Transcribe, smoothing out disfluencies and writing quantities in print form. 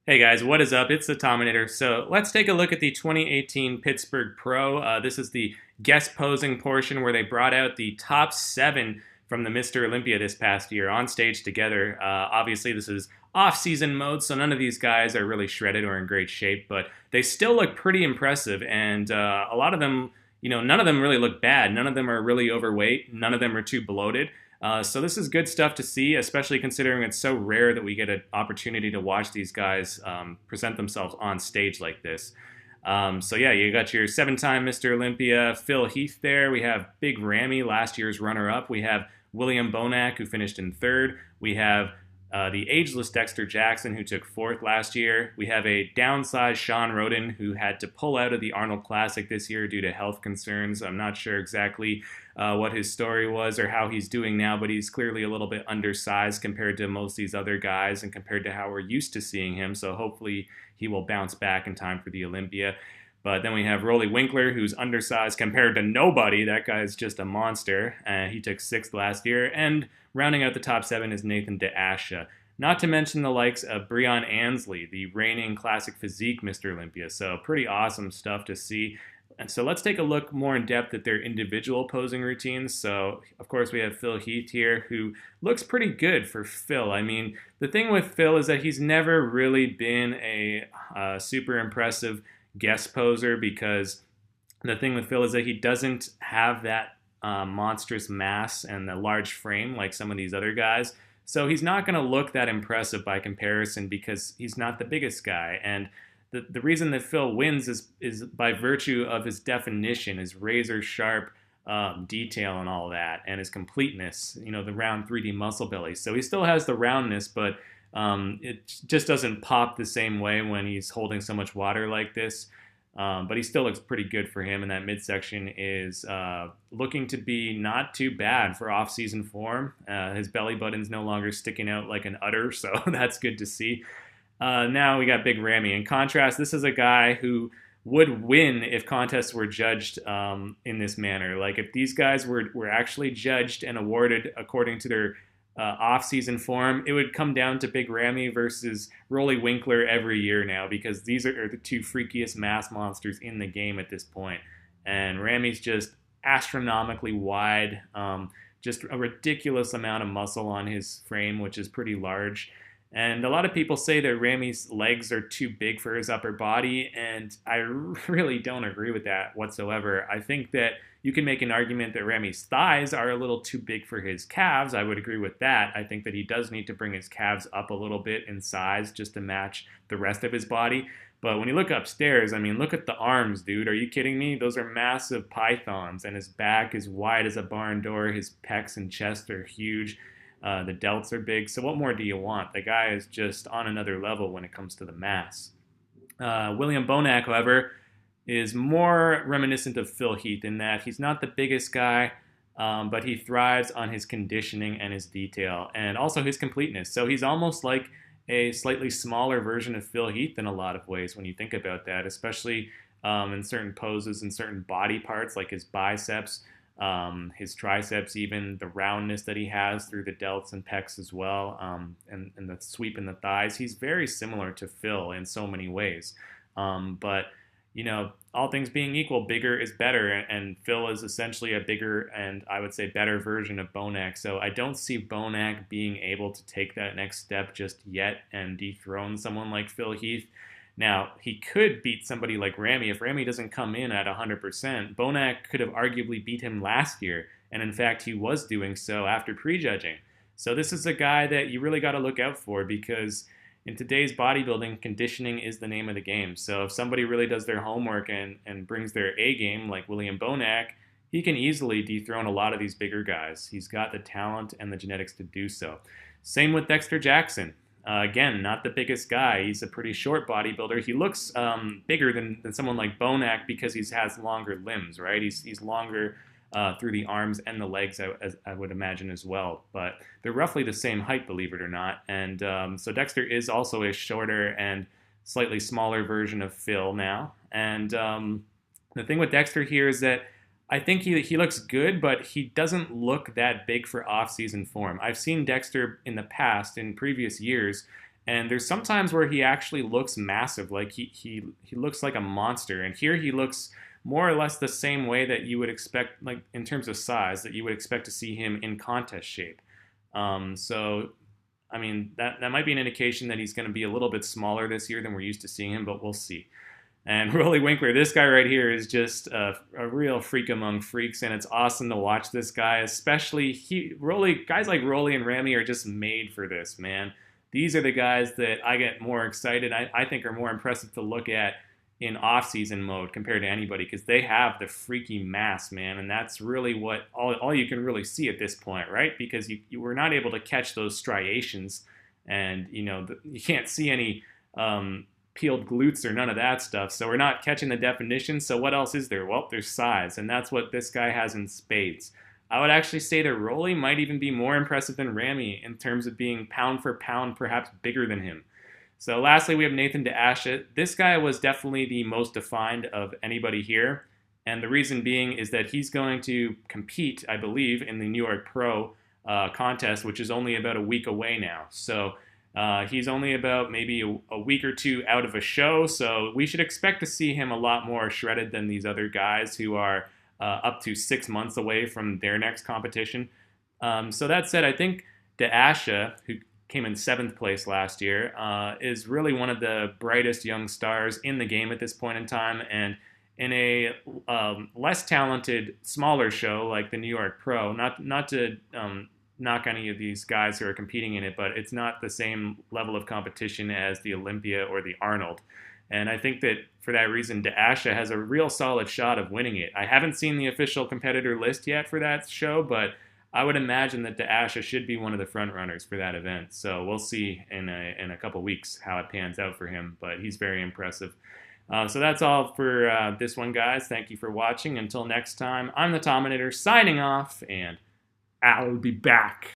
Hey guys, what is up? It's the Tominator. So let's take a look at the 2018 Pittsburgh Pro. This is the guest posing portion where they brought out the top 7 from the Mr. Olympia this past year on stage together. Obviously, this is off-season mode, so none of these guys are really shredded or in great shape, but they still look pretty impressive, and a lot of them, none of them really look bad. None of them are really overweight. None of them are too bloated. So this is good stuff to see, especially considering it's so rare that we get an opportunity to watch these guys present themselves on stage like this. So yeah, you got your 7-time Mr. Olympia, Phil Heath there. We have Big Ramy, last year's runner-up. We have William Bonac, who finished in 3rd. We have the ageless Dexter Jackson, who took 4th last year. We have a downsized Sean Roden, who had to pull out of the Arnold Classic this year due to health concerns. I'm not sure exactly what his story was or how he's doing now, but he's clearly a little bit undersized compared to most of these other guys and compared to how we're used to seeing him. So hopefully he will bounce back in time for the Olympia. But then we have Rolly Winkler, who's undersized compared to nobody. That guy's just a monster. He took 6th last year. And rounding out the top 7 is Nathan DeAsha. Not to mention the likes of Breon Ansley, the reigning classic physique Mr. Olympia. So pretty awesome stuff to see. And so let's take a look more in depth at their individual posing routines. So, of course, we have Phil Heath here, who looks pretty good for Phil. I mean, the thing with Phil is that he's never really been a super impressive guest poser, because the thing with Phil is that he doesn't have that monstrous mass and the large frame like some of these other guys. So he's not going to look that impressive by comparison because he's not the biggest guy. And the reason that Phil wins is by virtue of his definition, his razor sharp detail and all that, and his completeness, the round 3D muscle belly. So he still has the roundness, but it just doesn't pop the same way when he's holding so much water like this. But he still looks pretty good for him, and that midsection is looking to be not too bad for off-season form. His belly button's no longer sticking out like an udder, so that's good to see. Now we got Big Ramy. In contrast, this is a guy who would win if contests were judged in this manner. Like if these guys were actually judged and awarded according to their off-season form, it would come down to Big Ramy versus Rolly Winkler every year now, because these are the two freakiest mass monsters in the game at this point. And Ramy's just astronomically wide, just a ridiculous amount of muscle on his frame, which is pretty large. And a lot of people say that Ramy's legs are too big for his upper body, and I really don't agree with that whatsoever. I think that you can make an argument that Ramy's thighs are a little too big for his calves. I would agree with that. I think that he does need to bring his calves up a little bit in size just to match the rest of his body. But when you look upstairs, I mean, look at the arms, dude. Are you kidding me? Those are massive pythons, and his back is wide as a barn door. His pecs and chest are huge. The delts are big. So what more do you want? The guy is just on another level when it comes to the mass. William Bonac, however, is more reminiscent of Phil Heath in that he's not the biggest guy, but he thrives on his conditioning and his detail, and also his completeness. So he's almost like a slightly smaller version of Phil Heath in a lot of ways when you think about that, especially in certain poses and certain body parts like his biceps, his triceps, even the roundness that he has through the delts and pecs as well, and the sweep in the thighs. He's very similar to Phil in so many ways. But all things being equal, bigger is better, and Phil is essentially a bigger and I would say better version of Bonac. So I don't see Bonac being able to take that next step just yet and dethrone someone like Phil Heath. Now, he could beat somebody like Ramy. If Ramy doesn't come in at 100%, Bonac could have arguably beat him last year, and in fact, he was doing so after prejudging. So this is a guy that you really got to look out for, because in today's bodybuilding, conditioning is the name of the game. So if somebody really does their homework and brings their A game, like William Bonac, he can easily dethrone a lot of these bigger guys. He's got the talent and the genetics to do so. Same with Dexter Jackson. Again, not the biggest guy. He's a pretty short bodybuilder. He looks bigger than someone like Bonac because he has longer limbs, right? He's longer through the arms and the legs, I would imagine as well. But they're roughly the same height, believe it or not. And so Dexter is also a shorter and slightly smaller version of Phil now. And the thing with Dexter here is that I think he looks good, but he doesn't look that big for off-season form. I've seen Dexter in the past, in previous years, And there's sometimes where he actually looks massive, like he looks like a monster. And here he looks more or less the same way that you would expect, like in terms of size, that you would expect to see him in contest shape. So, I mean, that might be an indication that he's going to be a little bit smaller this year than we're used to seeing him, but we'll see. And Rolly Winkler, this guy right here is just a real freak among freaks, and it's awesome to watch this guy. Especially guys like Rolly and Ramy are just made for this, man. These are the guys that I get more excited. I think are more impressive to look at in off-season mode compared to anybody because they have the freaky mass, man, and that's really what all you can really see at this point, right? Because you were not able to catch those striations, and you can't see any. Peeled glutes or none of that stuff. So we're not catching the definition. So what else is there? Well, there's size, and that's what this guy has in spades. I would actually say that Rolly might even be more impressive than Ramy in terms of being pound for pound perhaps bigger than him. So lastly, we have Nathan DeAsha. This guy was definitely the most defined of anybody here. And the reason being is that he's going to compete, I believe, in the New York Pro contest, which is only about a week away now. So he's only about maybe a week or two out of a show, so we should expect to see him a lot more shredded than these other guys who are up to 6 months away from their next competition. So that said, I think DeAsha, who came in 7th place last year, is really one of the brightest young stars in the game at this point in time, and in a less talented, smaller show like the New York Pro, not to knock any of these guys who are competing in it, but it's not the same level of competition as the Olympia or the Arnold. And I think that for that reason, DeAsha has a real solid shot of winning it. I haven't seen the official competitor list yet for that show, but I would imagine that DeAsha should be one of the front runners for that event. So we'll see in a couple weeks how it pans out for him, but he's very impressive. So that's all for this one, guys. Thank you for watching. Until next time, I'm the Tominator signing off, and I'll be back.